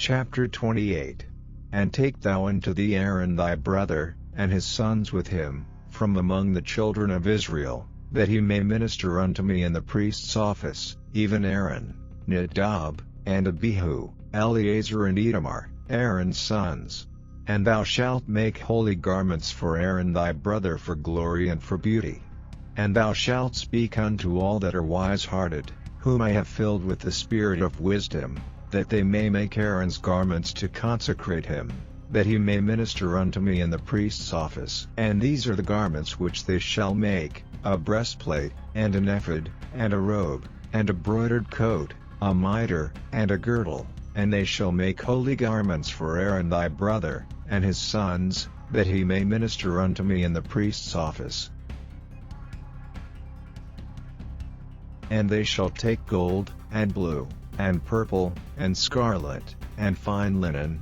Chapter 28. And take thou unto thee Aaron thy brother, and his sons with him, from among the children of Israel, that he may minister unto me in the priest's office, even Aaron, Nadab, and Abihu, Eleazar and Itamar, Aaron's sons. And thou shalt make holy garments for Aaron thy brother for glory and for beauty. And thou shalt speak unto all that are wise-hearted, whom I have filled with the spirit of wisdom, that they may make Aaron's garments to consecrate him, that he may minister unto me in the priest's office. And these are the garments which they shall make: a breastplate, and an ephod, and a robe, and a broidered coat, a mitre, and a girdle. And they shall make holy garments for Aaron thy brother, and his sons, that he may minister unto me in the priest's office. And they shall take gold, and blue, and purple, and scarlet, and fine linen.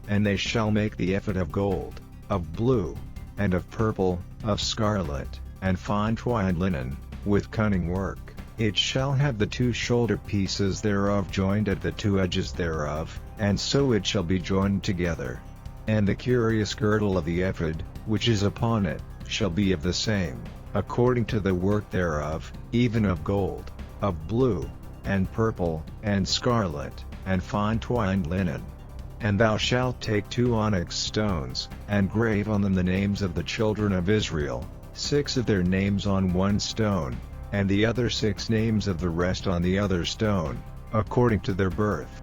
And they shall make the ephod of gold, of blue, and of purple, of scarlet, and fine twined linen, with cunning work. It shall have the two shoulder pieces thereof joined at the two edges thereof, and so it shall be joined together. And the curious girdle of the ephod, which is upon it, shall be of the same, according to the work thereof, even of gold, of blue, and purple, and scarlet, and fine twined linen. And thou shalt take 2 onyx stones, and grave on them the names of the children of Israel, 6 of their names on one stone, and the other 6 names of the rest on the other stone, according to their birth.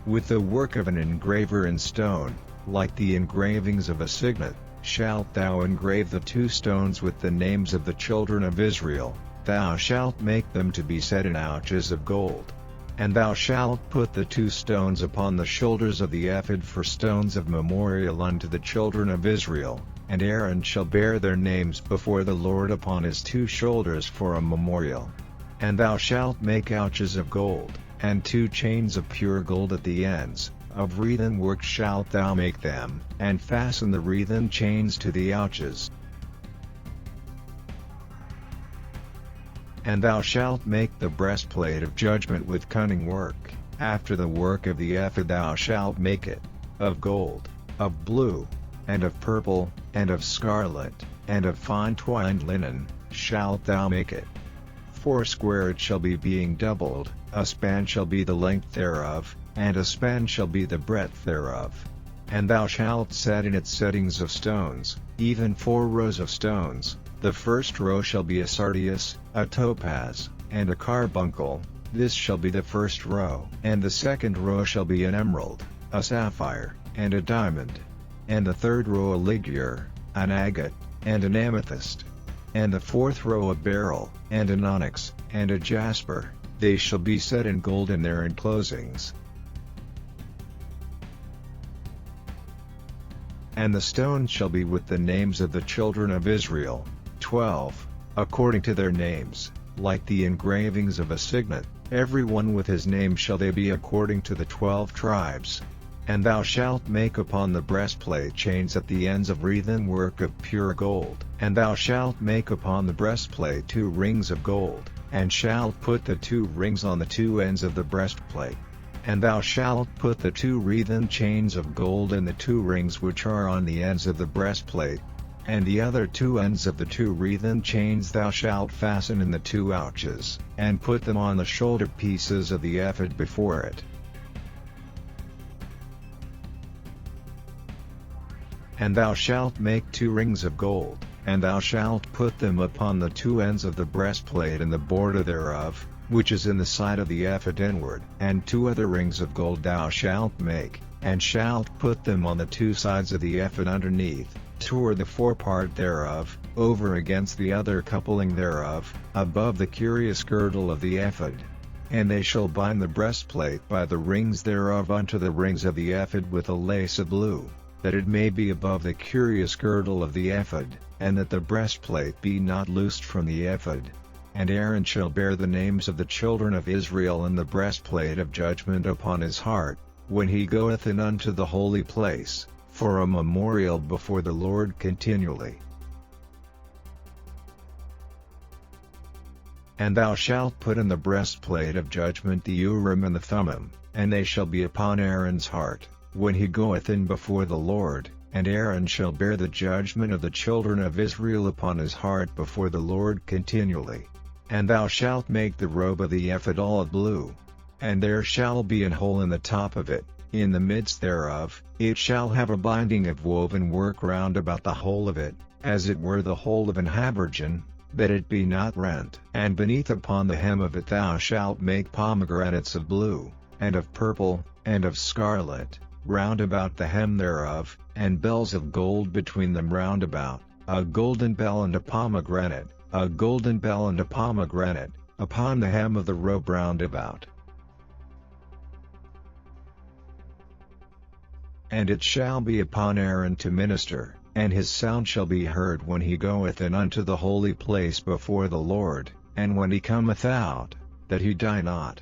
With the work of an engraver in stone, like the engravings of a signet, shalt thou engrave the 2 stones with the names of the children of Israel. Thou shalt make them to be set in ouches of gold. And thou shalt put the 2 stones upon the shoulders of the ephod for stones of memorial unto the children of Israel, and Aaron shall bear their names before the Lord upon his 2 shoulders for a memorial. And thou shalt make ouches of gold, and 2 chains of pure gold at the ends. Of wreathen work shalt thou make them, and fasten the wreathen chains to the ouches. And thou shalt make the breastplate of judgment with cunning work. After the work of the ephod thou shalt make it, of gold, of blue, and of purple, and of scarlet, and of fine twined linen, shalt thou make it. 4 square it shall be, being doubled, a span shall be the length thereof, and a span shall be the breadth thereof. And thou shalt set in it settings of stones, even 4 rows of stones. The first row shall be a sardius, a topaz, and a carbuncle. This shall be the first row. And the second row shall be an emerald, a sapphire, and a diamond. And the third row a ligure, an agate, and an amethyst. And the fourth row a beryl, and an onyx, and a jasper. They shall be set in gold in their enclosings. And the stones shall be with the names of the children of Israel, 12, according to their names, like the engravings of a signet, every one with his name shall they be according to the 12 tribes. And thou shalt make upon the breastplate chains at the ends of wreathen work of pure gold. And thou shalt make upon the breastplate 2 rings of gold, and shalt put the 2 rings on the 2 ends of the breastplate. And thou shalt put the 2 wreathen chains of gold in the 2 rings which are on the ends of the breastplate. And the other 2 ends of the 2 wreathen chains thou shalt fasten in the 2 ouches, and put them on the shoulder pieces of the ephod before it. And thou shalt make 2 rings of gold, and thou shalt put them upon the 2 ends of the breastplate and the border thereof, which is in the side of the ephod inward. And 2 other rings of gold thou shalt make, and shalt put them on the 2 sides of the ephod underneath, toward the forepart thereof, over against the other coupling thereof, above the curious girdle of the ephod. And they shall bind the breastplate by the rings thereof unto the rings of the ephod with a lace of blue, that it may be above the curious girdle of the ephod, and that the breastplate be not loosed from the ephod. And Aaron shall bear the names of the children of Israel in the breastplate of judgment upon his heart, when he goeth in unto the holy place, for a memorial before the Lord continually. And thou shalt put in the breastplate of judgment the Urim and the Thummim, and they shall be upon Aaron's heart, when he goeth in before the Lord, and Aaron shall bear the judgment of the children of Israel upon his heart before the Lord continually. And thou shalt make the robe of the ephod olive blue. And there shall be an hole in the top of it, in the midst thereof, it shall have a binding of woven work round about the whole of it, as it were the whole of an habergeon, that it be not rent. And beneath upon the hem of it thou shalt make pomegranates of blue, and of purple, and of scarlet, round about the hem thereof, and bells of gold between them round about, a golden bell and a pomegranate, a golden bell and a pomegranate, upon the hem of the robe round about. And it shall be upon Aaron to minister, and his sound shall be heard when he goeth in unto the holy place before the Lord, and when he cometh out, that he die not.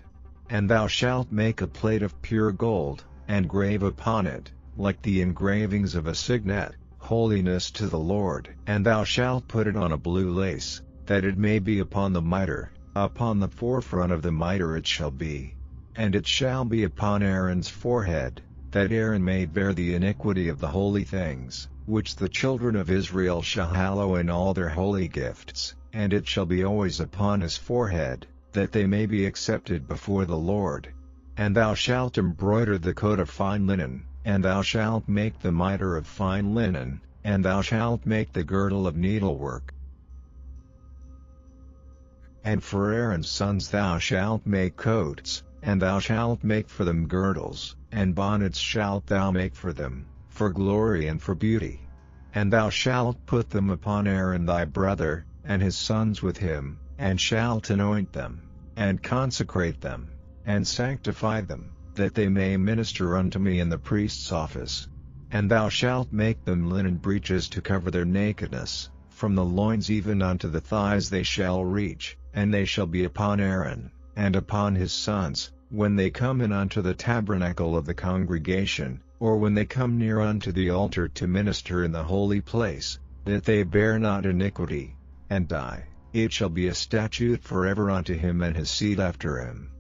And thou shalt make a plate of pure gold, and grave upon it, like the engravings of a signet, holiness to the Lord. And thou shalt put it on a blue lace, that it may be upon the mitre, upon the forefront of the mitre it shall be. And it shall be upon Aaron's forehead, that Aaron may bear the iniquity of the holy things, which the children of Israel shall hallow in all their holy gifts, and it shall be always upon his forehead, that they may be accepted before the Lord. And thou shalt embroider the coat of fine linen, and thou shalt make the mitre of fine linen, and thou shalt make the girdle of needlework. And for Aaron's sons thou shalt make coats, and thou shalt make for them girdles, and bonnets shalt thou make for them, for glory and for beauty. And thou shalt put them upon Aaron thy brother, and his sons with him, and shalt anoint them, and consecrate them, and sanctify them, that they may minister unto me in the priest's office. And thou shalt make them linen breeches to cover their nakedness, from the loins even unto the thighs they shall reach, and they shall be upon Aaron, and upon his sons, when they come in unto the tabernacle of the congregation, or when they come near unto the altar to minister in the holy place, that they bear not iniquity, and die. It shall be a statute forever unto him and his seed after him.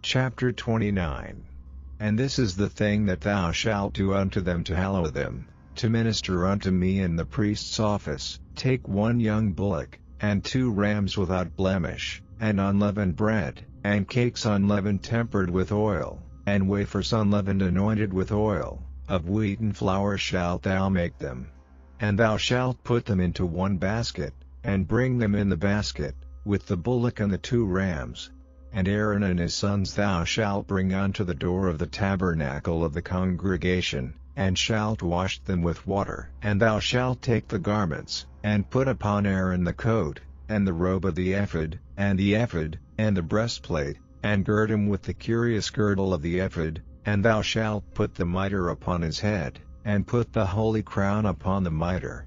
Chapter 29. And this is the thing that thou shalt do unto them to hallow them, to minister unto me in the priest's office. Take 1 young bullock, and 2 rams without blemish, and unleavened bread, and cakes unleavened tempered with oil, and wafers unleavened anointed with oil, of wheaten flour shalt thou make them. And thou shalt put them into 1 basket, and bring them in the basket, with the bullock and the 2 rams. And Aaron and his sons thou shalt bring unto the door of the tabernacle of the congregation, and shalt wash them with water. And thou shalt take the garments, and put upon Aaron the coat, and the robe of the ephod, and the breastplate, and gird him with the curious girdle of the ephod, and thou shalt put the mitre upon his head, and put the holy crown upon the mitre.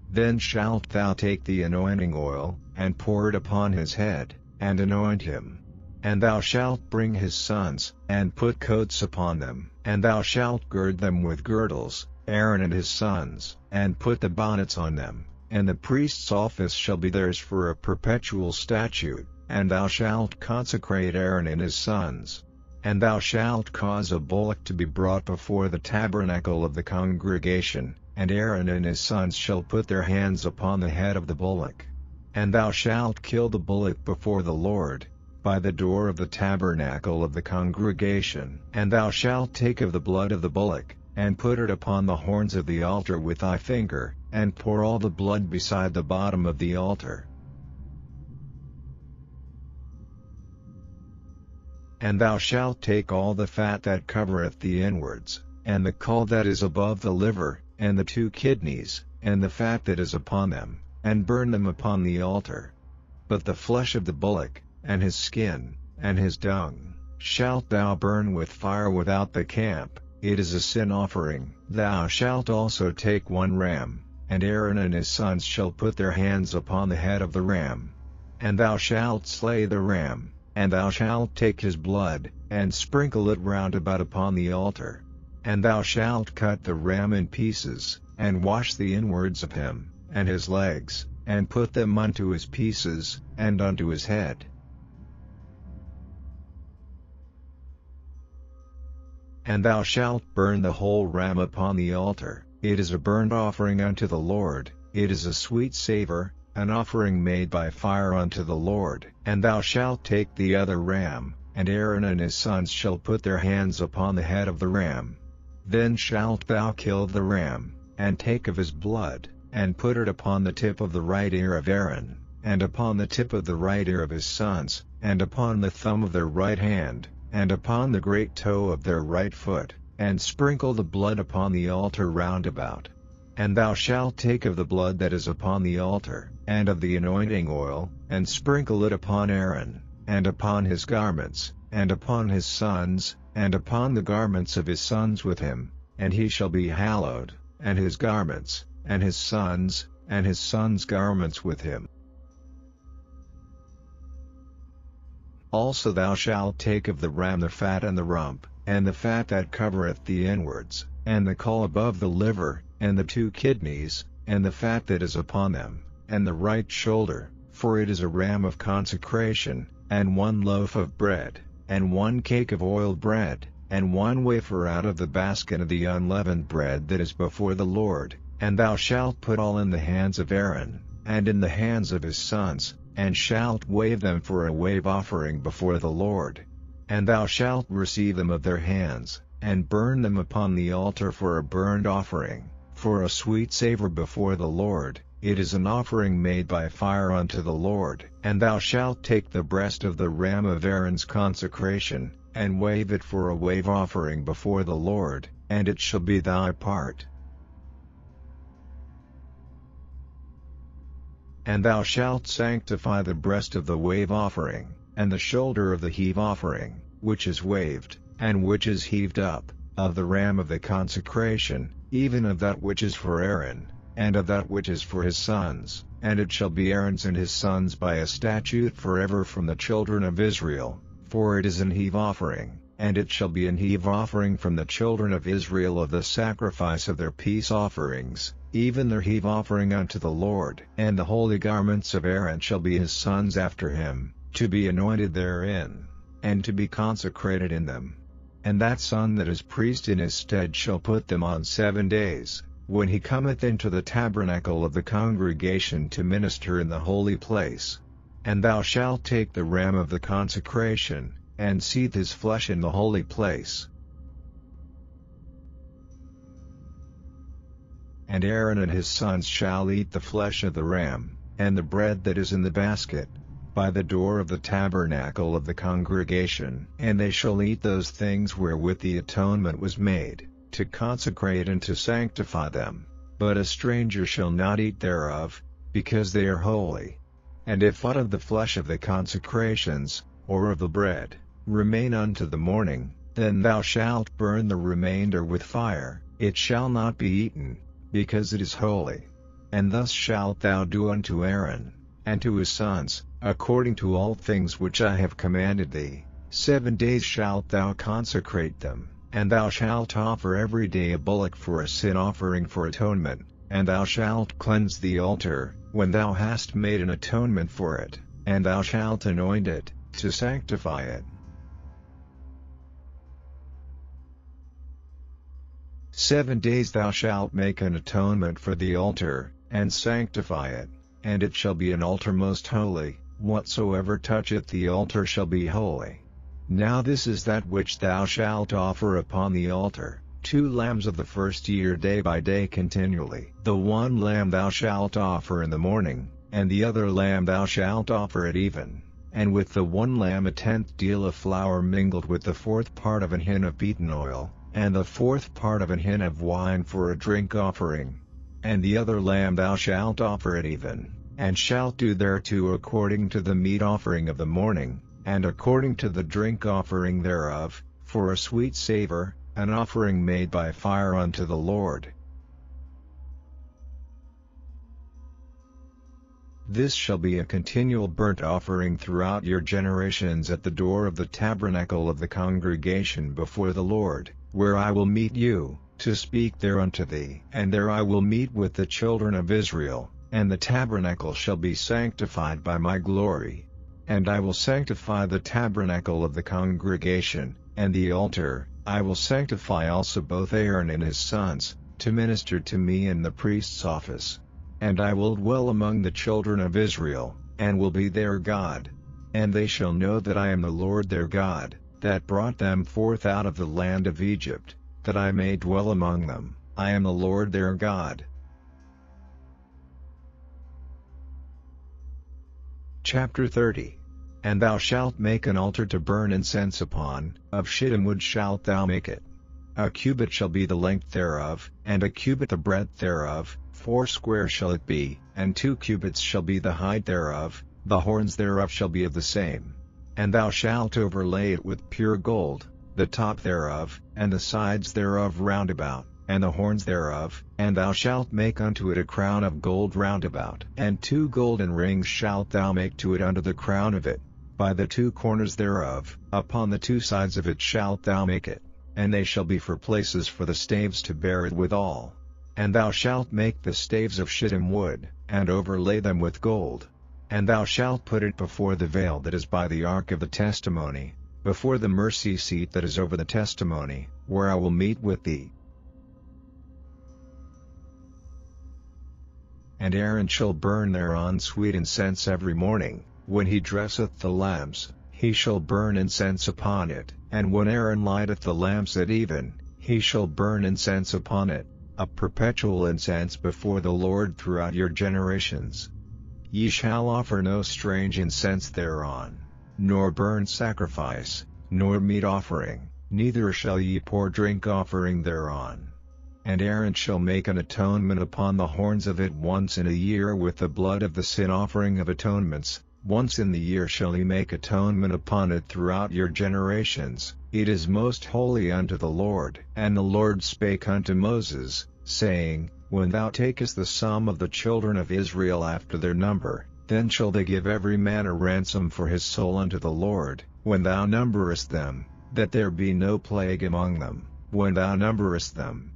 Then shalt thou take the anointing oil, and pour it upon his head, and anoint him. And thou shalt bring his sons, and put coats upon them, and thou shalt gird them with girdles, Aaron and his sons, and put the bonnets on them, and the priest's office shall be theirs for a perpetual statute, and thou shalt consecrate Aaron and his sons. And thou shalt cause a bullock to be brought before the tabernacle of the congregation, and Aaron and his sons shall put their hands upon the head of the bullock. And thou shalt kill the bullock before the Lord, by the door of the tabernacle of the congregation. And thou shalt take of the blood of the bullock, and put it upon the horns of the altar with thy finger, and pour all the blood beside the bottom of the altar. And thou shalt take all the fat that covereth the inwards, and the caul that is above the liver, and the 2 kidneys, and the fat that is upon them, and burn them upon the altar. But the flesh of the bullock, and his skin, and his dung, shalt thou burn with fire without the camp. It is a sin offering. Thou shalt also take 1 ram, and Aaron and his sons shall put their hands upon the head of the ram. And thou shalt slay the ram, and thou shalt take his blood, and sprinkle it round about upon the altar. And thou shalt cut the ram in pieces, and wash the inwards of him, and his legs, and put them unto his pieces, and unto his head. And thou shalt burn the whole ram upon the altar. It is a burnt offering unto the Lord, it is a sweet savour, an offering made by fire unto the Lord. And thou shalt take the other ram, and Aaron and his sons shall put their hands upon the head of the ram. Then shalt thou kill the ram, and take of his blood, and put it upon the tip of the right ear of Aaron, and upon the tip of the right ear of his sons, and upon the thumb of their right hand, and upon the great toe of their right foot, and sprinkle the blood upon the altar round about. And thou shalt take of the blood that is upon the altar, and of the anointing oil, and sprinkle it upon Aaron, and upon his garments, and upon his sons, and upon the garments of his sons with him, and he shall be hallowed, and his garments, and his sons' garments with him. Also thou shalt take of the ram the fat and the rump, and the fat that covereth the inwards, and the caul above the liver, and the 2 kidneys, and the fat that is upon them, and the right shoulder, for it is a ram of consecration, and 1 loaf of bread, and 1 cake of oiled bread, and 1 wafer out of the basket of the unleavened bread that is before the Lord. And thou shalt put all in the hands of Aaron, and in the hands of his sons, and shalt wave them for a wave offering before the Lord. And thou shalt receive them of their hands, and burn them upon the altar for a burnt offering, for a sweet savour before the Lord. It is an offering made by fire unto the Lord. And thou shalt take the breast of the ram of Aaron's consecration, and wave it for a wave offering before the Lord, and it shall be thy part. And thou shalt sanctify the breast of the wave offering, and the shoulder of the heave offering, which is waved, and which is heaved up, of the ram of the consecration, even of that which is for Aaron, and of that which is for his sons, and it shall be Aaron's and his sons by a statute forever from the children of Israel, for it is an heave offering, and it shall be an heave offering from the children of Israel of the sacrifice of their peace offerings, even their heave offering unto the Lord. And the holy garments of Aaron shall be his sons after him, to be anointed therein, and to be consecrated in them. And that son that is priest in his stead shall put them on 7 days, when he cometh into the tabernacle of the congregation to minister in the holy place. And thou shalt take the ram of the consecration, and seethe his flesh in the holy place. And Aaron and his sons shall eat the flesh of the ram, and the bread that is in the basket, by the door of the tabernacle of the congregation. And they shall eat those things wherewith the atonement was made, to consecrate and to sanctify them. But a stranger shall not eat thereof, because they are holy. And if aught of the flesh of the consecrations, or of the bread, remain unto the morning, then thou shalt burn the remainder with fire, it shall not be eaten, because it is holy. And thus shalt thou do unto Aaron, and to his sons, according to all things which I have commanded thee. 7 days shalt thou consecrate them, and thou shalt offer every day a bullock for a sin offering for atonement, and thou shalt cleanse the altar, when thou hast made an atonement for it, and thou shalt anoint it, to sanctify it. 7 days thou shalt make an atonement for the altar, and sanctify it, and it shall be an altar most holy. Whatsoever toucheth the altar shall be holy. Now this is that which thou shalt offer upon the altar: 2 lambs of the first year day by day continually. The 1 lamb thou shalt offer in the morning, and the other lamb thou shalt offer at even. And with the 1 lamb a 10th deal of flour mingled with the 4th part of an hin of beaten oil, and the 4th part of an hin of wine for a drink offering. And the other lamb thou shalt offer at even, and shalt do thereto according to the meat offering of the morning, and according to the drink offering thereof, for a sweet savour, an offering made by fire unto the Lord. This shall be a continual burnt offering throughout your generations at the door of the tabernacle of the congregation before the Lord, where I will meet you, to speak there unto thee. And there I will meet with the children of Israel, and the tabernacle shall be sanctified by my glory. And I will sanctify the tabernacle of the congregation, and the altar. I will sanctify also both Aaron and his sons, to minister to me in the priest's office. And I will dwell among the children of Israel, and will be their God. And they shall know that I am the Lord their God, that brought them forth out of the land of Egypt, that I may dwell among them. I am the Lord their God. Chapter 30. And thou shalt make an altar to burn incense upon, of shittim wood shalt thou make it. A cubit shall be the length thereof, and a cubit the breadth thereof, 4 shall it be, and 2 cubits shall be the height thereof, the horns thereof shall be of the same. And thou shalt overlay it with pure gold, the top thereof, and the sides thereof round about, and the horns thereof, and thou shalt make unto it a crown of gold round about. And 2 golden rings shalt thou make to it unto the crown of it, by the 2 corners thereof, upon the 2 sides of it shalt thou make it, and they shall be for places for the staves to bear it withal. And thou shalt make the staves of shittim wood, and overlay them with gold. And thou shalt put it before the veil that is by the ark of the testimony, before the mercy seat that is over the testimony, where I will meet with thee. And Aaron shall burn thereon sweet incense every morning, when he dresseth the lamps, he shall burn incense upon it. And when Aaron lighteth the lamps at even, he shall burn incense upon it, a perpetual incense before the Lord throughout your generations. Ye shall offer no strange incense thereon, nor burn sacrifice, nor meat offering, neither shall ye pour drink offering thereon. And Aaron shall make an atonement upon the horns of it once in a year with the blood of the sin offering of atonements. Once in the year shall he make atonement upon it throughout your generations. It is most holy unto the Lord. And the Lord spake unto Moses, saying, When thou takest the sum of the children of Israel after their number, then shall they give every man a ransom for his soul unto the Lord, when thou numberest them, that there be no plague among them, when thou numberest them.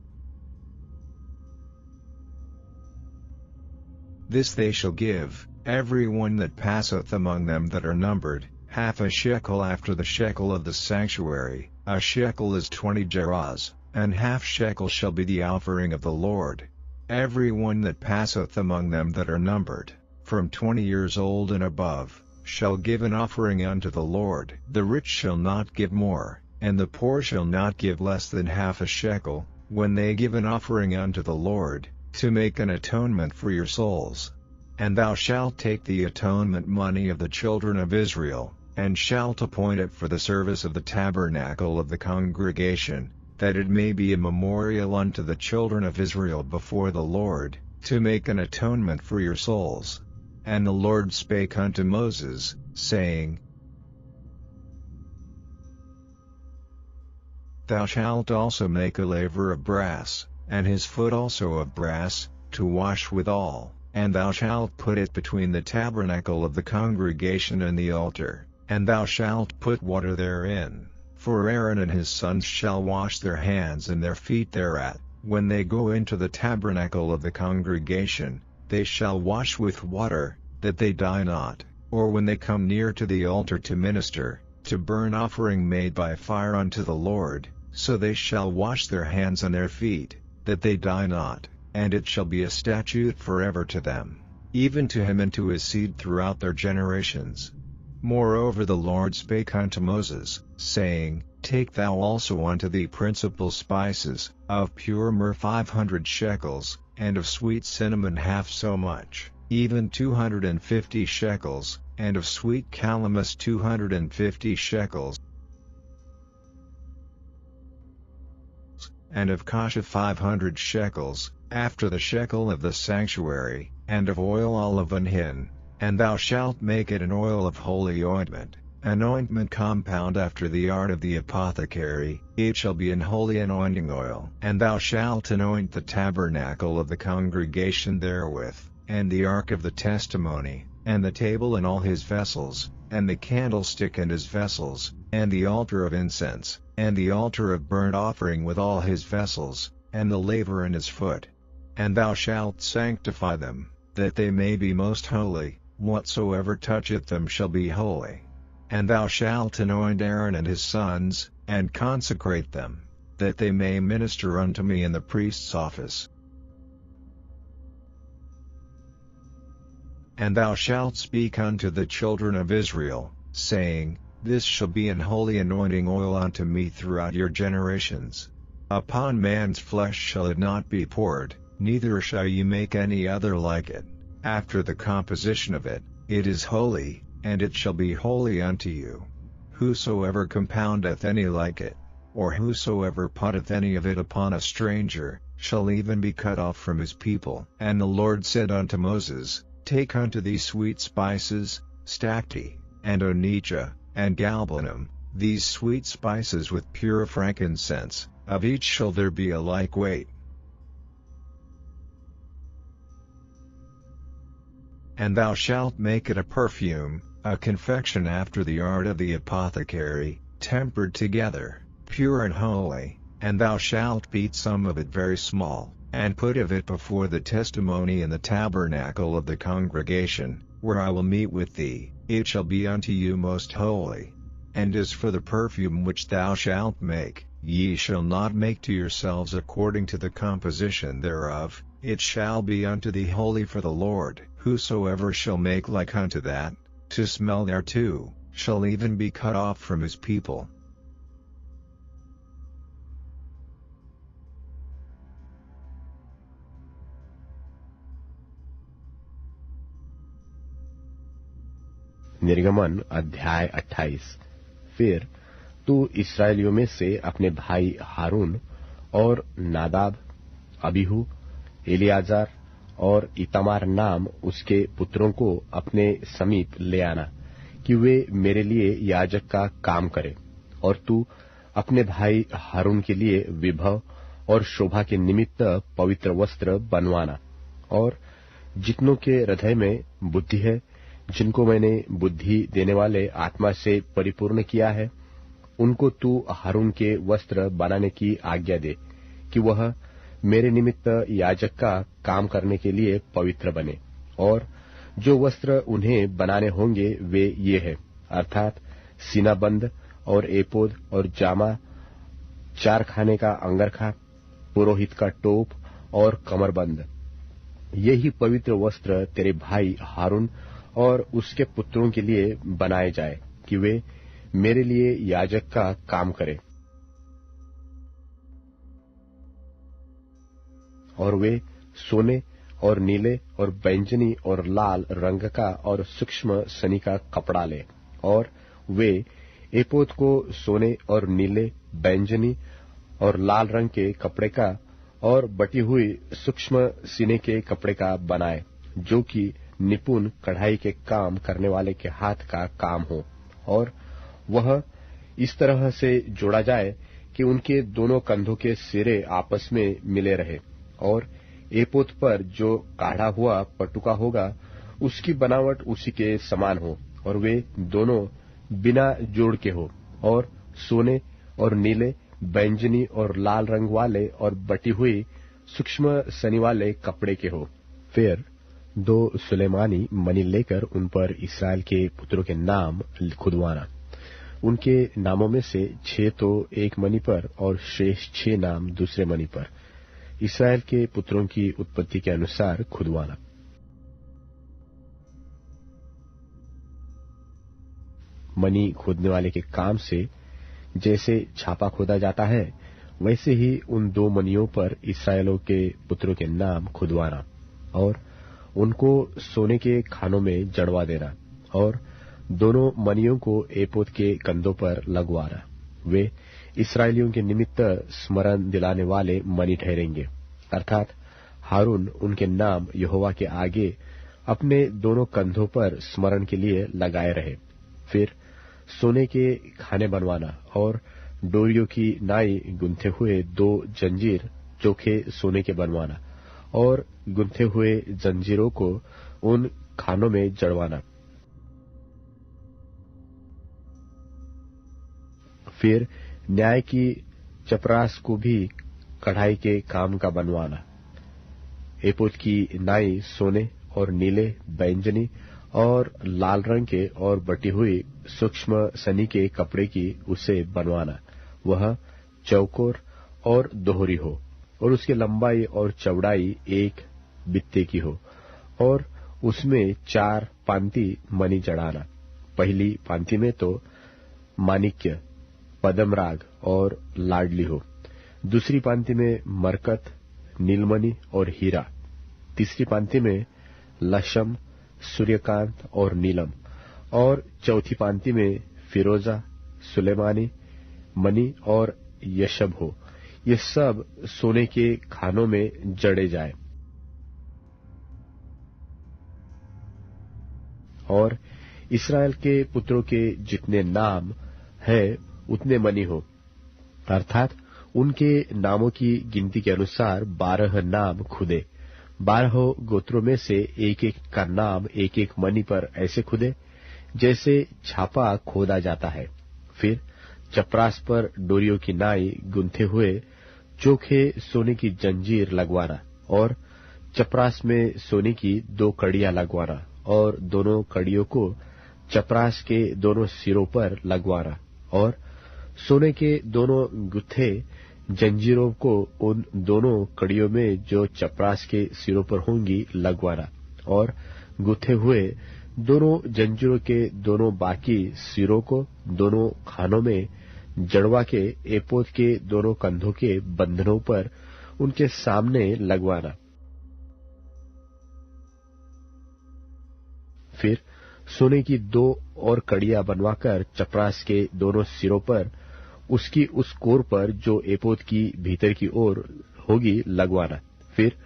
This they shall give, every one that passeth among them that are numbered, half a shekel after the shekel of the sanctuary. A shekel is 20 gerahs, and half shekel shall be the offering of the Lord. Every one that passeth among them that are numbered, from 20 years old and above, shall give an offering unto the Lord. The rich shall not give more, and the poor shall not give less than half a shekel, when they give an offering unto the Lord, to make an atonement for your souls. And thou shalt take the atonement money of the children of Israel, and shalt appoint it for the service of the tabernacle of the congregation, that it may be a memorial unto the children of Israel before the Lord, to make an atonement for your souls. And the Lord spake unto Moses, saying, Thou shalt also make a laver of brass, and his foot also of brass, to wash withal, and thou shalt put it between the tabernacle of the congregation and the altar, and thou shalt put water therein, for Aaron and his sons shall wash their hands and their feet thereat, when they go into the tabernacle of the congregation. They shall wash with water, that they die not, or when they come near to the altar to minister, to burn offering made by fire unto the Lord, so they shall wash their hands and their feet, that they die not, and it shall be a statute forever to them, even to him and to his seed throughout their generations. Moreover the Lord spake unto Moses, saying, Take thou also unto thee principal spices, of pure myrrh 500 shekels, and of sweet cinnamon half so much, even 250 shekels, and of sweet calamus 250 shekels, and of cassia 500 shekels, after the shekel of the sanctuary, and of oil olive and hin. And thou shalt make it an oil of holy ointment, an ointment compound after the art of the apothecary. It shall be an holy anointing oil. And thou shalt anoint the tabernacle of the congregation therewith, and the ark of the testimony, and the table and all his vessels, and the candlestick and his vessels, and the altar of incense, and the altar of burnt offering with all his vessels, and the laver in his foot. And thou shalt sanctify them, that they may be most holy, whatsoever toucheth them shall be holy. And thou shalt anoint Aaron and his sons, and consecrate them, that they may minister unto me in the priest's office. And thou shalt speak unto the children of Israel, saying, This shall be an holy anointing oil unto me throughout your generations. Upon man's flesh shall it not be poured, neither shall ye make any other like it. After the composition of it, it is holy, and it shall be holy unto you. Whosoever compoundeth any like it, or whosoever putteth any of it upon a stranger, shall even be cut off from his people. And the Lord said unto Moses, Take unto thee sweet spices, stacte, and onycha, and galbanum, these sweet spices with pure frankincense, of each shall there be a like weight. And thou shalt make it a perfume, a confection after the art of the apothecary, tempered together, pure and holy, and thou shalt beat some of it very small, and put of it before the testimony in the tabernacle of the congregation, where I will meet with thee, it shall be unto you most holy. And as for the perfume which thou shalt make, ye shall not make to yourselves according to the composition thereof, it shall be unto thee holy for the Lord. Whosoever shall make like unto that, to smell thereto, shall even be cut off from his people. निर्गमन अध्याय 28। फिर तू इस्राएलियों में से अपने भाई हारून और नादाब, अबीहू, एलियाजार और इतामार नाम उसके पुत्रों को अपने समीप ले आना, कि वे मेरे लिए याजक का काम करें। और तू अपने भाई हारून के लिए विभव और शोभा के निमित्त पवित्र वस्त्र बनवाना। और जितनों के हृदय में बुद्धि है, जिनको मैंने बुद्धि देने वाले आत्मा से परिपूर्ण किया है, उनको तू हारून के वस्त्र बनाने की आज्ञा दे, कि वह मेरे निमित्त याजक का काम करने के लिए पवित्र बने। और जो वस्त्र उन्हें बनाने होंगे वे ये हैं, अर्थात सीनाबंद और एपोद और जामा, 4 खाने का अंगरखा, पुरोहित का टोप और कमरबंद। ये ही पवित्र वस्त्र तेरे भाई हारून और उसके पुत्रों के लिए बनाए जाए, कि वे मेरे लिए याजक का काम करें। और वे सोने और नीले और बैंजनी और लाल रंग का और सूक्ष्म सनी का कपड़ा ले। और वे एपोद को सोने और नीले, बैंजनी और लाल रंग के कपड़े का और बटी हुई सूक्ष्म सीने के कपड़े का बनाए, जो कि निपुण कढ़ाई के काम करने वाले के हाथ का काम हो। और वह इस तरह से जोड़ा जाए कि उनके दोनों कंधों के सिरे आपस में मिले रहे। और एपोद पर जो काढ़ा हुआ पटुका होगा, उसकी बनावट उसी के समान हो, और वे दोनों बिना जोड़ के हो, और सोने और नीले, बैंजनी और लाल रंग वाले और बटी हुई सूक्ष्म सनी वाले कपड़े के हो। फिर 2 सुलेमानी मणि लेकर उन पर इस्राएल के पुत्रों के नाम खुदवाना। उनके नामों में से 6 तो एक मणि पर और शेष 6 नाम दूसरे मणि पर, इस्राएल के पुत्रों की उत्पत्ति के अनुसार खुदवाना। मणि खोदने वाले के काम से जैसे छापा खोदा जाता है, वैसे ही उन 2 मणियों पर इस्राएलों के पुत्रों के नाम खुदवाना, और उनको सोने के खानों में जड़वा देना, और दोनों मणियों को एपोद के कंधों पर लगवाना। वे इस्राएलियों के निमित्त स्मरण दिलाने वाले मणि ठहरेंगे, अर्थात हारून उनके नाम यहोवा के आगे अपने दोनों कंधों पर स्मरण के लिए लगाए रहे। फिर सोने के खाने बनवाना, और डोरियों की नाई गुंथे हुए 2 जंजीर चोखे सोने के बनवाना, और गुंथे हुए जंजीरों को उन खानों में जड़वाना। फिर न्याय की चपरास को भी कढ़ाई के काम का बनवाना। एपोद की नाई सोने और नीले, बैंगनी और लाल रंग के और बटी हुई सूक्ष्म सनी के कपड़े की उसे बनवाना। वह चौकोर और दोहरी हो और उसकी लंबाई और चौड़ाई एक बित्ते की हो और उसमें 4 पांति मणि जड़ाना। पहली पांति में तो माणिक्य, पद्मराग और लाडली हो। दूसरी पांति में मरकत, नीलमणि और हीरा। तीसरी पांति में लशम, सूर्यकांत और नीलम। और चौथी पांति में फिरोजा, सुलेमानी, मणि और यशब हो। ये सब सोने के खानों में जड़े जाए। और इस्राएल के पुत्रों के जितने नाम है उतने मणि हो, अर्थात उनके नामों की गिनती के अनुसार 12 नाम खुदे। 12 गोत्रों में से एक एक का नाम एक एक मणि पर ऐसे खुदे जैसे छापा खोदा जाता है। फिर चपरास पर डोरियों की नाई गुंथे हुए चोखे सोने की जंजीर लगवाना और चपरास में सोने की 2 कड़ियां लगवाना और दोनों कड़ियों को चपरास के दोनों सिरों पर लगवाना और सोने के दोनों गुत्थे जंजीरों को उन दोनों कड़ियों में जो चपरास के सिरों पर होंगी लगवाना और गुथे हुए दोनों जंजीरों के दोनों बाकी सिरों को दोनों खानों में जड़वा के एपोद के दोनों कंधों के बंधनों पर उनके सामने लगवाना। फिर सोने की 2 और कड़ियां बनवाकर चपरास के दोनों सिरों पर उसकी उस कोर पर जो एपोद की भीतर की ओर होगी लगवाना। फिर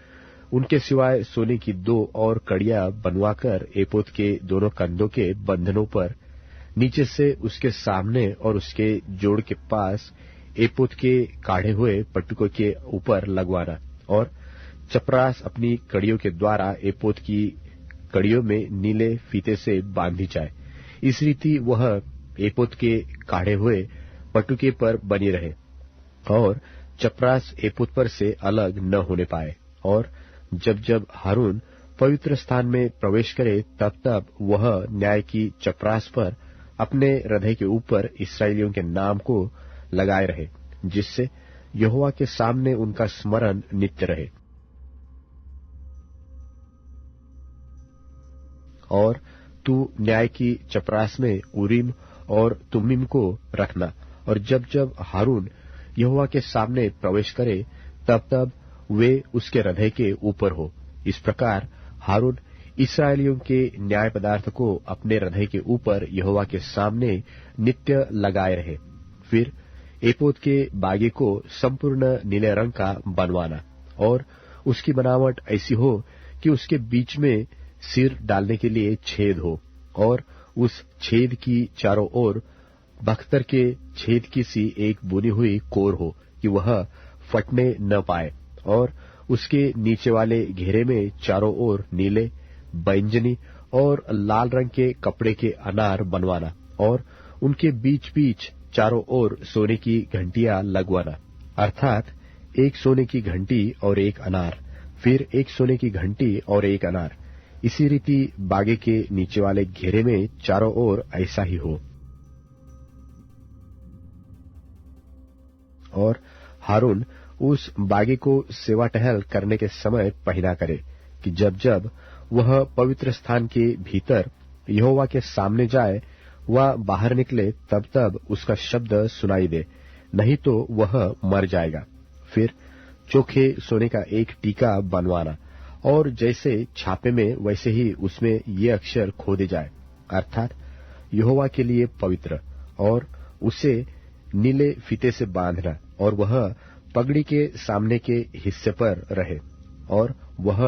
उनके सिवाय सोने की 2 और कड़ियां बनवाकर एपोद के दोनों कंधों के बंधनों पर नीचे से उसके सामने और उसके जोड़ के पास एपोद के काढ़े हुए पटुकों के ऊपर लगवाना और चपरास अपनी कड़ियों के द्वारा एपोद की कड़ियों में नीले फीते से बांधी जाए। इस रीति वह एपोद के काढ़े हुए पटुके पर बनी रहे और चपरास एपोद पर से अलग न होने पाए। और जब जब हारून पवित्र स्थान में प्रवेश करे तब तब वह न्याय की चपरास पर अपने हृदय के ऊपर इस्राएलियों के नाम को लगाए रहे, जिससे यहोवा के सामने उनका स्मरण नित्य रहे। और तू न्याय की चपरास में उरीम और तुमीम को रखना और जब जब हारून यहोवा के सामने प्रवेश करे तब तब वे उसके हृदय के ऊपर हो। इस प्रकार हारून इस्राएलियों के न्याय पदार्थ को अपने हृदय के ऊपर यहोवा के सामने नित्य लगाए रहे। फिर एपोद के बागे को संपूर्ण नीले रंग का बनवाना और उसकी बनावट ऐसी हो कि उसके बीच में सिर डालने के लिए छेद हो और उस छेद की चारों ओर बख्तर के छेद की सी एक बुनी हुई कोर हो कि वह फटने न पाए। और उसके नीचे वाले घेरे में चारों ओर नीले, बैंगनी और लाल रंग के कपड़े के अनार बनवाना और उनके बीच बीच चारों ओर सोने की घंटियां लगवाना, अर्थात एक सोने की घंटी और एक अनार, फिर एक सोने की घंटी और एक अनार। इसी रीति बागे के नीचे वाले घेरे में चारों ओर ऐसा ही हो। और हारून उस बागे को सेवा टहल करने के समय पहना करे कि जब जब वह पवित्र स्थान के भीतर यहोवा के सामने जाए वह बाहर निकले तब तब उसका शब्द सुनाई दे, नहीं तो वह मर जाएगा। फिर चोखे सोने का एक टीका बनवाना और जैसे छापे में वैसे ही उसमें ये अक्षर खोदे जाए, अर्थात यहोवा के लिए पवित्र, और उसे नीले फीते से बांधना और वह पगड़ी के सामने के हिस्से पर रहे और वह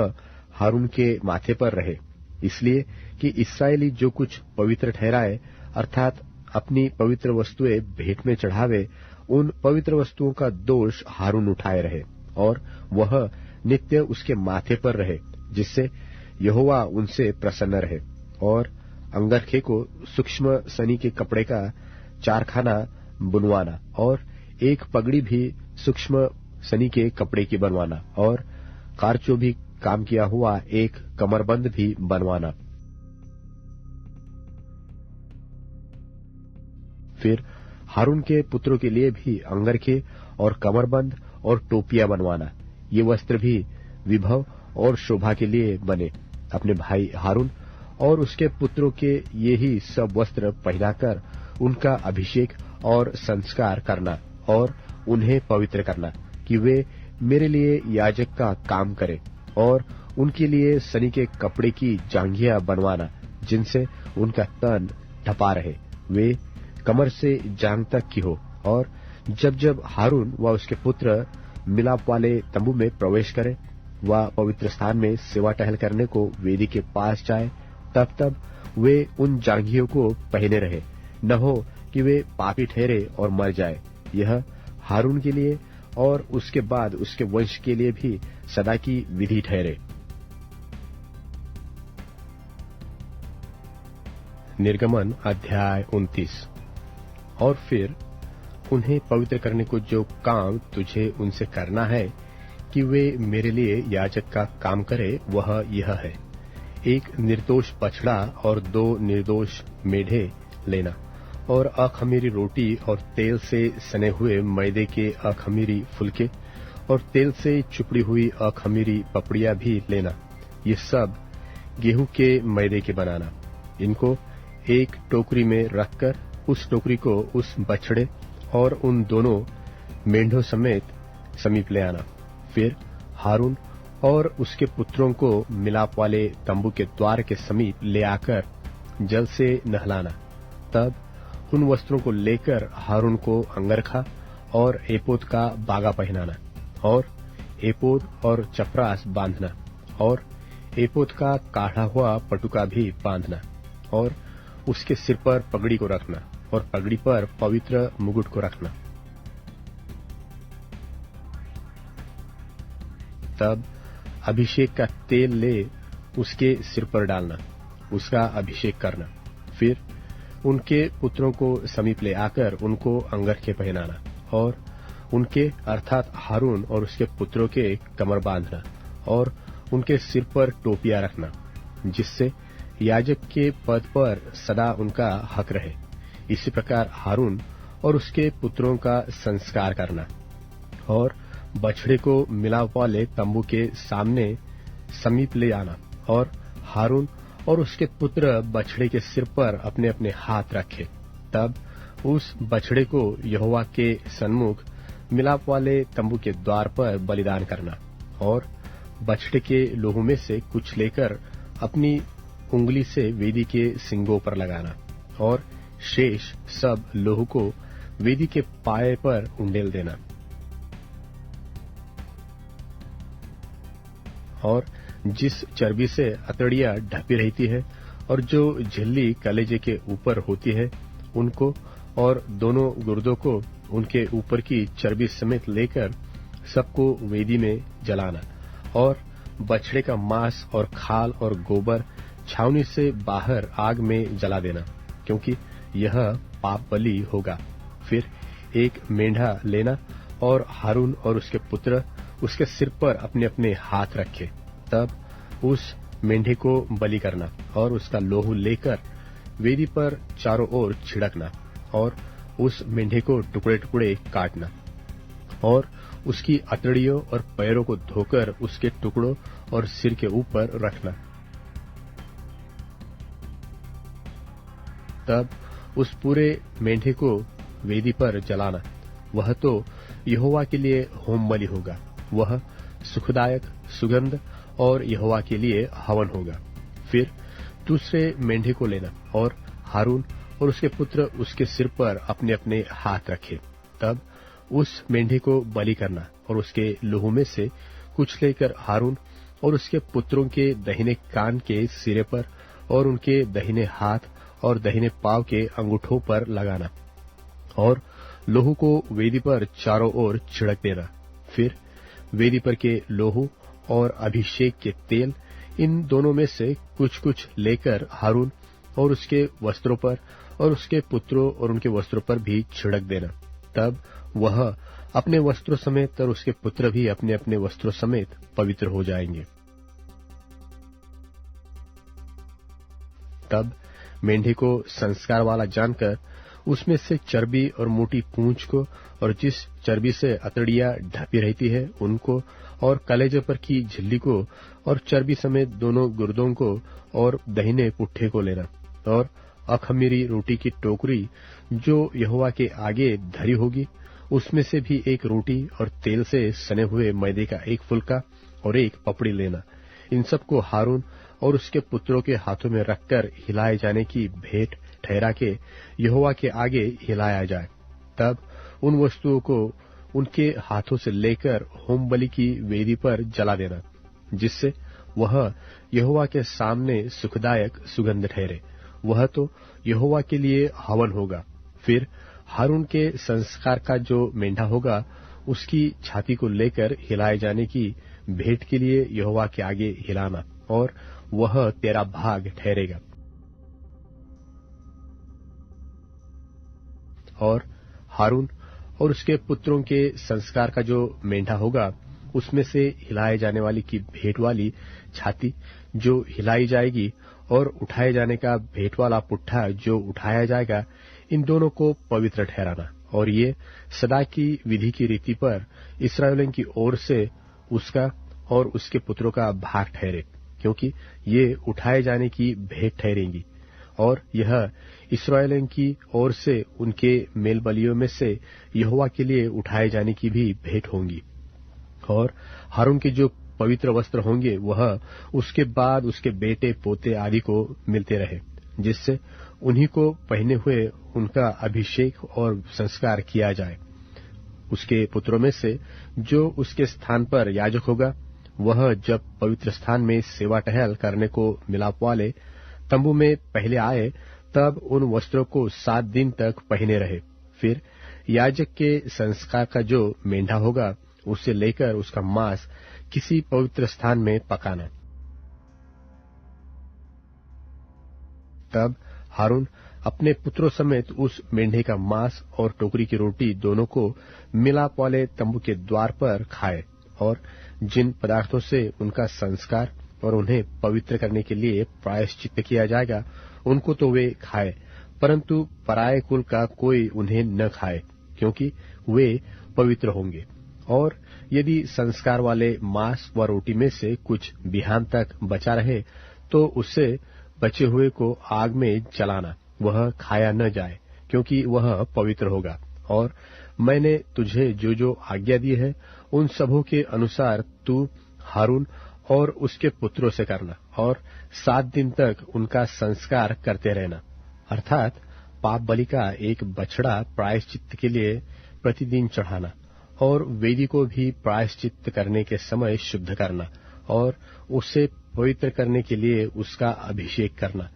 हारून के माथे पर रहे, इसलिए कि इस्राएली जो कुछ पवित्र ठहराए अर्थात अपनी पवित्र वस्तुएं भेंट में चढ़ावे, उन पवित्र वस्तुओं का दोष हारून उठाए रहे और वह नित्य उसके माथे पर रहे, जिससे यहोवा उनसे प्रसन्न रहे। और अंगरखे को सूक्ष्म सनी के कपड़े का 4 खाना बुनवाना और एक पगड़ी भी सूक्ष्म सनी के कपड़े की बनवाना और कारचो भी काम किया हुआ एक कमरबंद भी बनवाना। फिर हारून के पुत्रों के लिए भी अंगरखे और कमरबंद और टोपियां बनवाना। ये वस्त्र भी विभव और शोभा के लिए बने। अपने भाई हारून और उसके पुत्रों के ये ही सब वस्त्र पहनाकर उनका अभिषेक और संस्कार करना और उन्हें पवित्र करना कि वे मेरे लिए याजक का काम करें, और उनके लिए सनी के कपड़े की जांघियां बनवाना जिनसे उनका तन ढपा रहे, वे कमर से जांघ तक की हो। और जब जब हारून व उसके पुत्र मिलाप वाले तंबू में प्रवेश करें व पवित्र स्थान में सेवा टहल करने को वेदी के पास जाए, तब तब वे उन जांघियों को पहने रहे, न हो कि वे पापी ठहरे और मर जाए। यह हारून के लिए और उसके बाद उसके वंश के लिए भी सदा की विधि ठहरे। निर्गमन अध्याय 29। और फिर उन्हें पवित्र करने को जो काम तुझे उनसे करना है कि वे मेरे लिए याजक का काम करे, वह यह है: एक निर्दोष बछड़ा और 2 निर्दोष मेढ़े लेना, और अखमीरी रोटी और तेल से सने हुए मैदे के अखमीरी फुलके और तेल से चुपड़ी हुई अखमीरी पपड़ियां भी लेना। ये सब गेहूं के मैदे के बनाना। इनको एक टोकरी में रखकर उस टोकरी को उस बछड़े और उन दोनों मेंढों समेत समीप ले आना। फिर हारून और उसके पुत्रों को मिलाप वाले तंबू के द्वार के समीप ले आकर जल से नहलाना। तब उन वस्त्रों को लेकर हारून को अंगरखा और एपोद का बागा पहनाना, और एपोद और चपरास बांधना, और एपोद का काढ़ा हुआ पटुका भी बांधना, और उसके सिर पर पगड़ी को रखना, और पगड़ी पर पवित्र मुकुट को रखना। तब अभिषेक का तेल ले उसके सिर पर डालना, उसका अभिषेक करना। फिर उनके पुत्रों को समीप ले आकर उनको अंगरखे पहनाना, और उनके अर्थात हारून और उसके पुत्रों के कमर बांधना, और उनके सिर पर टोपियां रखना, जिससे याजक के पद पर सदा उनका हक रहे। इसी प्रकार हारून और उसके पुत्रों का संस्कार करना, और बछड़े को मिलाप वाले तंबू के सामने समीप ले आना, और हारून और उसके पुत्र बछड़े के सिर पर अपने अपने हाथ रखे। तब उस बछड़े को यहोवा के सन्मुख मिलाप वाले तंबू के द्वार पर बलिदान करना, और बछड़े के लोहू में से कुछ लेकर अपनी उंगली से वेदी के सिंगों पर लगाना, और शेष सब लोहू को वेदी के पाए पर उंडेल देना। और जिस चर्बी से अतड़ियां ढपी रहती है और जो झिल्ली कलेजे के ऊपर होती है, उनको और दोनों गुर्दों को उनके ऊपर की चर्बी समेत लेकर सबको वेदी में जलाना, और बछड़े का मांस और खाल और गोबर छावनी से बाहर आग में जला देना, क्योंकि यह पाप बलि होगा। फिर एक मेंढा लेना, और हारून और उसके पुत्र उसके सिर पर अपने अपने हाथ रखे। तब उस मेंढे को बलि करना, और उसका लोहू लेकर वेदी पर चारों ओर छिड़कना, और उस मेंढे को टुकड़े टुकड़े काटना, और उसकी अतड़ियों और पैरों को धोकर उसके टुकड़ों और सिर के ऊपर रखना। तब उस पूरे मेंढे को वेदी पर जलाना। वह तो यहोवा के लिए होम बलि होगा, वह सुखदायक सुगंध और यहोवा के लिए हवन होगा। फिर दूसरे मेंढे को लेना, और हारून और उसके पुत्र उसके सिर पर अपने अपने हाथ रखे। तब उस मेंढे को बलि करना, और उसके लोहू में से कुछ लेकर हारून और उसके पुत्रों के दाहिने कान के सिरे पर और उनके दाहिने हाथ और दाहिने पांव के अंगूठों पर लगाना, और लोहू को वेदी पर चारों ओर छिड़क देना। फिर वेदी पर के लोहू और अभिषेक के तेल, इन दोनों में से कुछ कुछ लेकर हारून और उसके वस्त्रों पर और उसके पुत्रों और उनके वस्त्रों पर भी छिड़क देना। तब वह अपने वस्त्रों समेत और उसके पुत्र भी अपने अपने वस्त्रों समेत पवित्र हो जाएंगे। तब मेंढे को संस्कार वाला जानकर उसमें से चर्बी और मोटी पूंछ को और जिस चर्बी से अतड़ियां ढपी रहती है उनको और कलेजे पर की झिल्ली को और चर्बी समेत दोनों गुर्दों को और दाहिने पुट्ठे को लेना और अखमीरी रोटी की टोकरी जो यहोवा के आगे धरी होगी उसमें से भी एक रोटी और तेल से सने हुए मैदे का एक फुलका और एक पपड़ी लेना। इन सबको हारून और उसके पुत्रों के हाथों में रखकर हिलाए जाने की भेंट ठहरा के यहोवा के आगे हिलाया जाए। तब उन वस्तुओं को उनके हाथों से लेकर होम बलि की वेदी पर जला देना, जिससे वह यहोवा के सामने सुखदायक सुगंध ठहरे। वह तो यहोवा के लिए हवन होगा। फिर हारून के संस्कार का जो मेंढा होगा उसकी छाती को लेकर हिलाए जाने की भेंट के लिए यहोवा के आगे हिलाना, और वह तेरा भाग ठहरेगा। और हारून और उसके पुत्रों के संस्कार का जो मेंढा होगा उसमें से हिलाए जाने वाली की भेंट वाली छाती जो हिलाई जाएगी और उठाए जाने का भेंट वाला पुट्ठा जो उठाया जाएगा, इन दोनों को पवित्र ठहराना। और ये सदा की विधि की रीति पर इस्राएलियों की ओर से उसका और उसके पुत्रों का भाग ठहरे, क्योंकि ये उठाए जाने की भेंट ठहरेंगी। और यह इस्राएलियों की ओर से उनके मेल बलियों में से यहोवा के लिए उठाए जाने की भी भेंट होंगी। और हारून के जो पवित्र वस्त्र होंगे वह उसके बाद उसके बेटे पोते आदि को मिलते रहे, जिससे उन्हीं को पहने हुए उनका अभिषेक और संस्कार किया जाए। उसके पुत्रों में से जो उसके स्थान पर याजक होगा, वह जब पवित्र स्थान में सेवा टहल करने को मिलाप वाले तंबू में पहले आए, तब उन वस्त्रों को 7 दिन तक पहने रहे। फिर याजक के संस्कार का जो मेंढा होगा उसे लेकर उसका मांस किसी पवित्र स्थान में पकाना। तब हारून अपने पुत्रों समेत उस मेंढे का मांस और टोकरी की रोटी दोनों को मिलाप वाले तंबू के द्वार पर खाए, और जिन पदार्थों से उनका संस्कार और उन्हें पवित्र करने के लिए प्रायश्चित्त किया जाएगा उनको तो वे खाए, परंतु पराये कुल का कोई उन्हें न खाए, क्योंकि वे पवित्र होंगे। और यदि संस्कार वाले मांस व रोटी में से कुछ बिहान तक बचा रहे तो उससे बचे हुए को आग में जलाना, वह खाया न जाए, क्योंकि वह पवित्र होगा। और मैंने तुझे जो जो आज्ञा दी है उन सबों के अनुसार तू हारून और उसके पुत्रों से करना, और 7 दिन तक उनका संस्कार करते रहना। अर्थात पाप बलि का एक बछड़ा प्रायश्चित्त के लिए प्रतिदिन चढ़ाना, और वेदी को भी प्रायश्चित्त करने के समय शुद्ध करना, और उसे पवित्र करने के लिए उसका अभिषेक करना।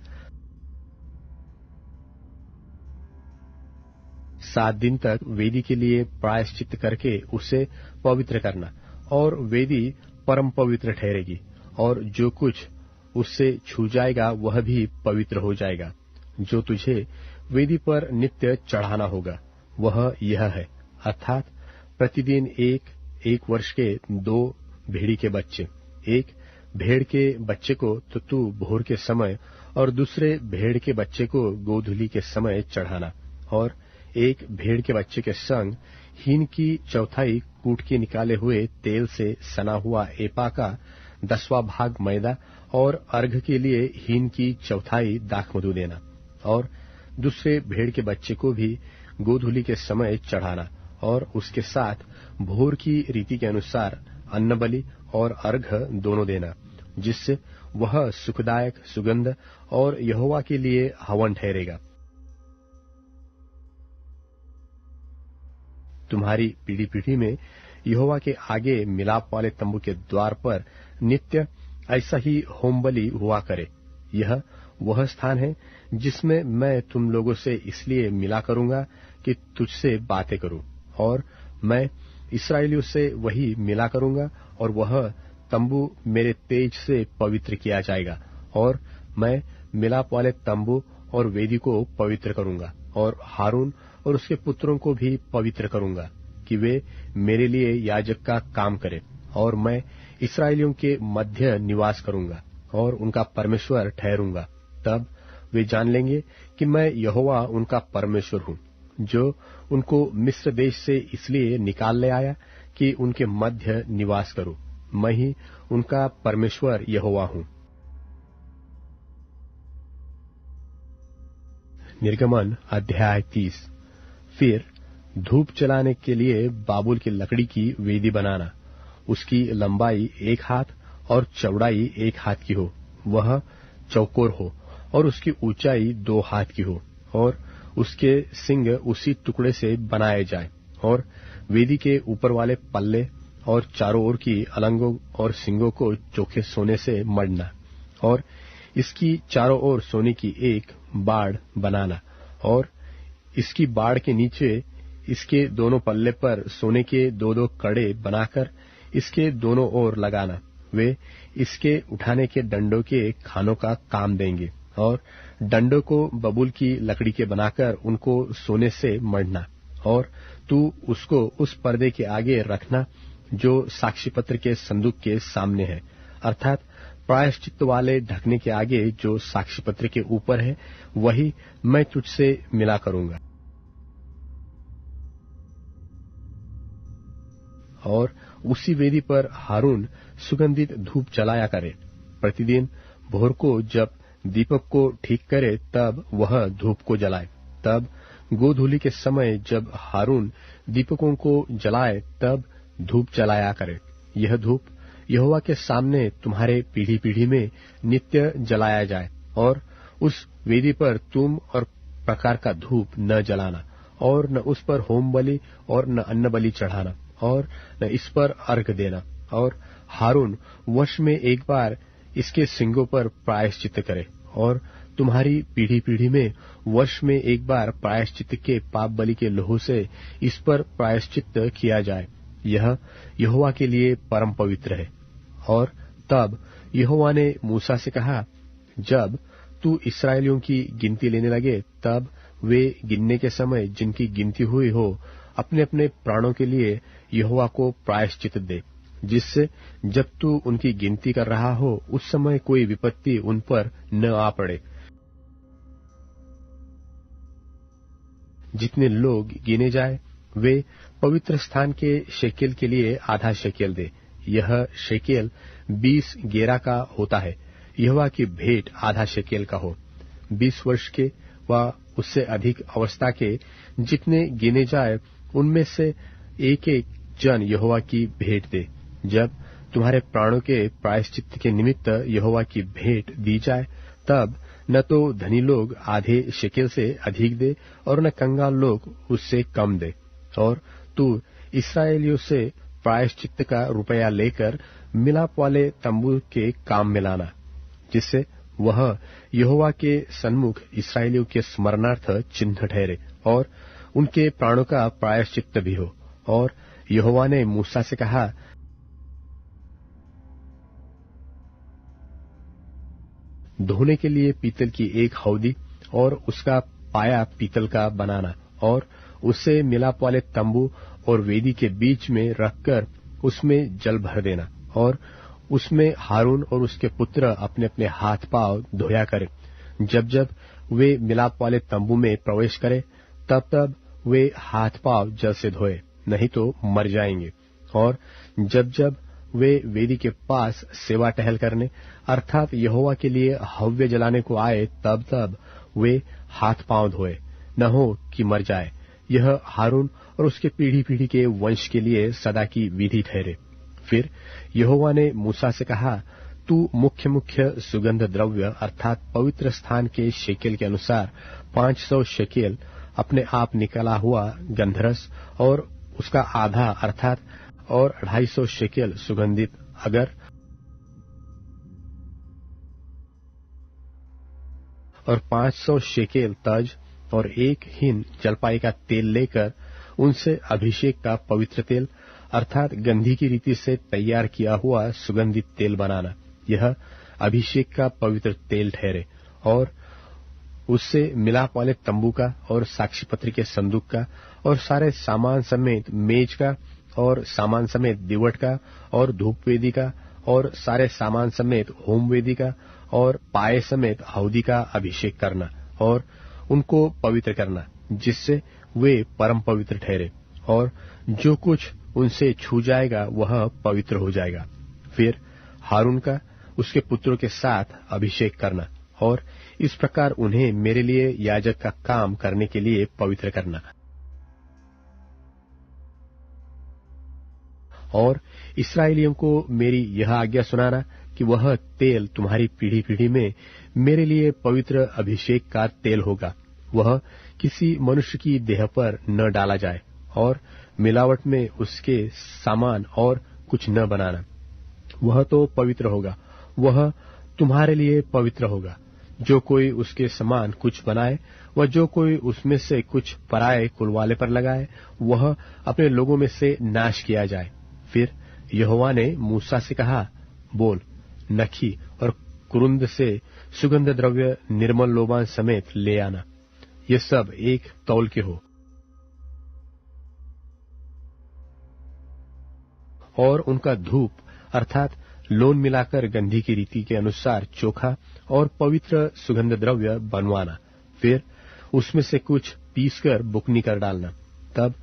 7 दिन तक वेदी के लिए प्रायश्चित्त करके उसे पवित्र करना, और वेदी परम पवित्र ठहरेगी, और जो कुछ उससे छू जाएगा वह भी पवित्र हो जाएगा। जो तुझे वेदी पर नित्य चढ़ाना होगा वह यह है, अर्थात प्रतिदिन एक वर्ष के 2 भेड़ी के बच्चे, एक भेड़ के बच्चे को तो तू भोर के समय और दूसरे भेड़ के बच्चे को गोधूली के समय चढ़ाना, और एक भेड़ के बच्चे के संग हीन की चौथाई कूट के निकाले हुए तेल से सना हुआ एपा का 10वां भाग मैदा, और अर्घ के लिए हीन की चौथाई दाखमधु देना। और दूसरे भेड़ के बच्चे को भी गोधूली के समय चढ़ाना, और उसके साथ भोर की रीति के अनुसार अन्न बलि और अर्घ दोनों देना, जिससे वह सुखदायक सुगंध और यहोवा के लिए हवन ठहरेगा। तुम्हारी पीढ़ी पीढ़ी में यहोवा के आगे मिलाप वाले तंबू के द्वार पर नित्य ऐसा ही होम बलि हुआ करे। यह वह स्थान है जिसमें मैं तुम लोगों से इसलिए मिला करूंगा कि तुझसे बातें करूं, और मैं इस्राएलियों से वही मिला करूंगा, और वह तंबू मेरे तेज से पवित्र किया जाएगा, और मैं मिलाप वाले तंबू और वेदी को पवित्र करूंगा, और हारून और उसके पुत्रों को भी पवित्र करूंगा। कि वे मेरे लिए याजक का काम करें, और मैं इस्राएलियों के मध्य निवास करूंगा और उनका परमेश्वर ठहरूंगा। तब वे जान लेंगे कि मैं यहोवा उनका परमेश्वर हूं, जो उनको मिस्र देश से इसलिए निकाल ले आया कि उनके मध्य निवास करूं। मैं ही उनका परमेश्वर यहोवा हूं। निर्गमन अध्याय 30। फिर धूप जलाने के लिए बाबुल की लकड़ी की वेदी बनाना। उसकी लंबाई 1 हाथ और चौड़ाई 1 हाथ की हो, वह चौकोर हो, और उसकी ऊंचाई 2 हाथ की हो, और उसके सिंग उसी टुकड़े से बनाए जाए, और वेदी के ऊपर वाले पल्ले और चारों ओर की अलंगों और सिंगों को चोखे सोने से मढ़ना, और इसकी चारों ओर सोने की एक बाड़ बनाना, और इसकी बाड़ के नीचे इसके दोनों पल्ले पर सोने के 2-2 कड़े बनाकर इसके दोनों ओर लगाना। वे इसके उठाने के डंडों के खानों का काम देंगे, और डंडों को बबूल की लकड़ी के बनाकर उनको सोने से मढ़ना, और तू उसको उस पर्दे के आगे रखना जो साक्षीपत्र के संदूक के सामने है, अर्थात प्रायश्चित्त वाले ढकने के आगे जो साक्षीपत्र के ऊपर है, वही मैं तुझसे मिला करूंगा। और उसी वेदी पर हारून सुगंधित धूप जलाया करे। प्रतिदिन भोर को जब दीपक को ठीक करे तब वह धूप को जलाए। तब गोधूली के समय जब हारून दीपकों को जलाए तब धूप जलाया करे। यह धूप यहोवा के सामने तुम्हारे पीढ़ी पीढ़ी में नित्य जलाया जाए, और उस वेदी पर तुम और प्रकार का धूप न जलाना, और न उस पर होम बलि और न अन्न बलि चढ़ाना, और न इस पर अर्घ देना। और हारून वर्ष में 1 बार इसके सिंगों पर प्रायश्चित्त करे, और तुम्हारी पीढ़ी पीढ़ी में वर्ष में 1 बार प्रायश्चित्त के पाप बलि के लहू से इस पर प्रायश्चित्त किया जाए। यह यहोवा के लिए परम पवित्र है। और तब यहोवा ने मूसा से कहा, जब तू इस्राएलियों की गिनती लेने लगे तब वे गिनने के समय जिनकी गिनती हुई हो अपने अपने प्राणों के लिए यहोवा को प्रायश्चित्त दे, जिससे जब तू उनकी गिनती कर रहा हो उस समय कोई विपत्ति उन पर न आ पड़े। जितने लोग गिने जाए वे पवित्र स्थान के शेकेल के लिए आधा शेकेल दे। यह शेकेल 20 गेरा का होता है। यहोवा की भेंट आधा शेकेल का हो। 20 वर्ष के व उससे अधिक अवस्था के जितने गिने जाए उनमें से एक एक जन यहोवा की भेंट दे। जब तुम्हारे प्राणों के प्रायश्चित्त के निमित्त यहोवा की भेंट दी जाए तब न तो धनी लोग आधे शेकेल से अधिक दे और न कंगाल लोग उससे कम दे। और तू इस्राएलियों से प्रायश्चित्त का रुपया लेकर मिलाप वाले तंबू के काम में लाना, जिससे वह यहोवा के सन्मुख इस्राएलियों के स्मरणार्थ चिन्ह ठहरे और उनके प्राणों का प्रायश्चित्त भी हो। और यहोवा ने मूसा से कहा, धोने के लिए पीतल की एक हौदी और उसका पाया पीतल का बनाना, और उसे मिलाप वाले तंबू और वेदी के बीच में रखकर उसमें जल भर देना, और उसमें हारून और उसके पुत्र अपने अपने हाथ पांव धोया करें। जब जब वे मिलाप वाले तंबू में प्रवेश करें तब तब वे हाथ पांव जल से धोए, नहीं तो मर जाएंगे। और जब जब वे वेदी के पास सेवा टहल करने अर्थात यहोवा के लिए हव्य जलाने को आए तब तब वे हाथ पांव धोए, न हो कि मर जाए। यह हारून और उसके पीढ़ी पीढ़ी के वंश के लिए सदा की विधि ठहरे। फिर यहोवा ने मूसा से कहा, तू मुख्य मुख्य सुगंध द्रव्य अर्थात पवित्र स्थान के शेकेल के अनुसार 500 शेकेल अपने आप निकला हुआ गंधरस और उसका आधा अर्थात और 250 शेकेल सुगंधित अगर और 500 शेकेल तज और 1 हिन जलपाई का तेल लेकर उनसे अभिषेक का पवित्र तेल अर्थात गंधी की रीति से तैयार किया हुआ सुगंधित तेल बनाना। यह अभिषेक का पवित्र तेल ठहरे। और उससे मिलाप वाले तंबू का और साक्षी पत्र के संदूक का और सारे सामान समेत मेज का और सामान समेत दिवट का और धूप वेदी का और सारे सामान समेत होम वेदी का और पाए समेत हौदी का अभिषेक करना और उनको पवित्र करना, जिससे वे परम पवित्र ठहरे, और जो कुछ उनसे छू जाएगा वह पवित्र हो जाएगा। फिर हारून का उसके पुत्रों के साथ अभिषेक करना और इस प्रकार उन्हें मेरे लिए याजक का काम करने के लिए पवित्र करना। और इस्राएलियों को मेरी यह आज्ञा सुनाना कि वह तेल तुम्हारी पीढ़ी पीढ़ी में मेरे लिए पवित्र अभिषेक का तेल होगा। वह किसी मनुष्य की देह पर न डाला जाए और मिलावट में उसके सामान और कुछ न बनाना। वह तो पवित्र होगा, वह तुम्हारे लिए पवित्र होगा। जो कोई उसके समान कुछ बनाए व जो कोई उसमें से कुछ पराये कुलवाले पर लगाए, वह अपने लोगों में से नाश किया जाए। फिर यहोवा ने मूसा से कहा, बोल, नखी और कुरुंद से सुगंध द्रव्य निर्मल लोबान समेत ले आना, ये सब एक तौल के हो। और उनका धूप अर्थात लोन मिलाकर गंधी की रीति के अनुसार चोखा और पवित्र सुगंध द्रव्य बनवाना। फिर उसमें से कुछ पीसकर बुकनी कर डालना। तब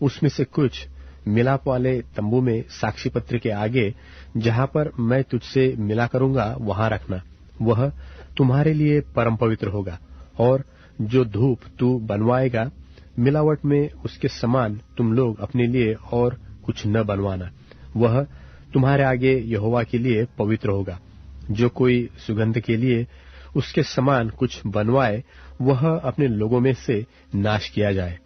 उसमें से कुछ मिलाप वाले तंबू में साक्षी पत्र के आगे जहां पर मैं तुझसे मिला करूंगा वहां रखना। वह तुम्हारे लिए परम पवित्र होगा। और जो धूप तू बनवाएगा, मिलावट में उसके समान तुम लोग अपने लिए और कुछ न बनवाना। वह तुम्हारे आगे यहोवा के लिए पवित्र होगा। जो कोई सुगंध के लिए उसके समान कुछ बनवाए, वह अपने लोगों में से नाश किया जाए।